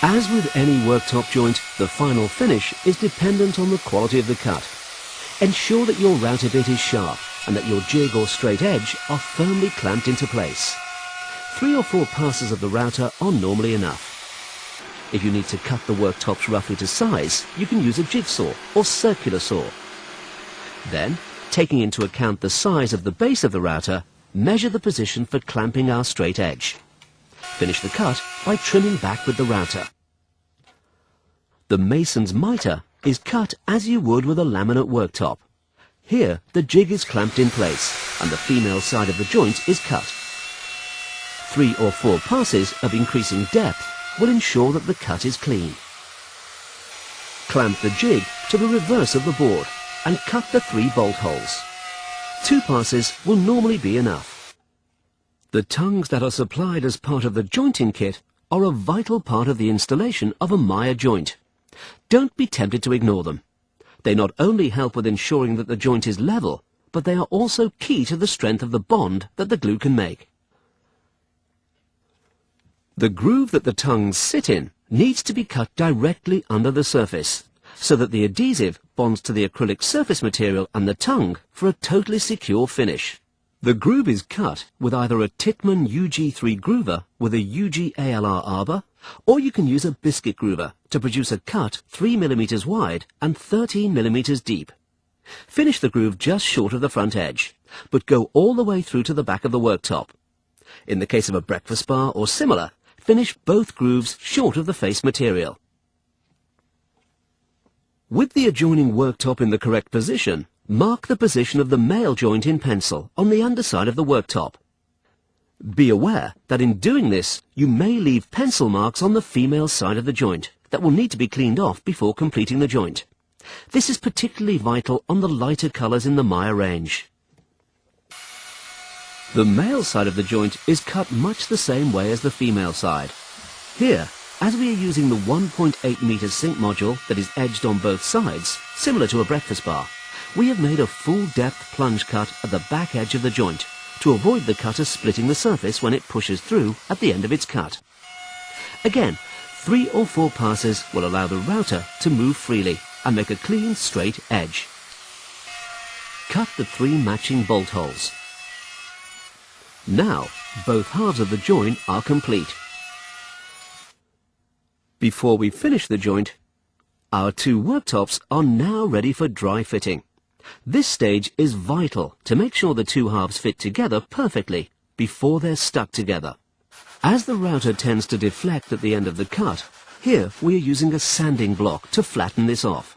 As with any worktop joint, the final finish is dependent on the quality of the cut. Ensure that your router bit is sharp and that your jig or straight edge are firmly clamped into place. 3 or 4 passes of the router are normally enough. If you need to cut the worktops roughly to size, you can use a jigsaw or circular saw. Then, taking into account the size of the base of the router, measure the position for clamping our straight edge. Finish the cut by trimming back with the router. The mason's mitre is cut as you would with a laminate worktop. Here, the jig is clamped in place and the female side of the joint is cut. 3 or 4 passes of increasing depth will ensure that the cut is clean. Clamp the jig to the reverse of the board and cut the 3 bolt holes. 2 passes will normally be enough. The tongues that are supplied as part of the jointing kit are a vital part of the installation of a Maia joint. Don't be tempted to ignore them. They not only help with ensuring that the joint is level, but they are also key to the strength of the bond that the glue can make. The groove that the tongues sit in needs to be cut directly under the surface, so that the adhesive bonds to the acrylic surface material and the tongue for a totally secure finish. The groove is cut with either a Titman UG3 groover with a UG ALR arbor, or you can use a biscuit groover to produce a cut 3 mm wide and 13 mm deep. Finish the groove just short of the front edge, but go all the way through to the back of the worktop. In the case of a breakfast bar or similar, finish both grooves short of the face material. With the adjoining worktop in the correct position, mark the position of the male joint in pencil on the underside of the worktop. Be aware that in doing this, you may leave pencil marks on the female side of the joint that will need to be cleaned off before completing the joint. This is particularly vital on the lighter colours in the Maia range. The male side of the joint is cut much the same way as the female side. Here, as we are using the 1.8 metre sink module that is edged on both sides, similar to a breakfast bar, we have made a full depth plunge cut at the back edge of the joint to avoid the cutter splitting the surface when it pushes through at the end of its cut. Again, 3 or 4 passes will allow the router to move freely and make a clean, straight edge. Cut the 3 matching bolt holes. Now, both halves of the joint are complete. Before we finish the joint, our 2 worktops are now ready for dry fitting. This stage is vital to make sure the 2 halves fit together perfectly before they're stuck together. As the router tends to deflect at the end of the cut, here we are using a sanding block to flatten this off.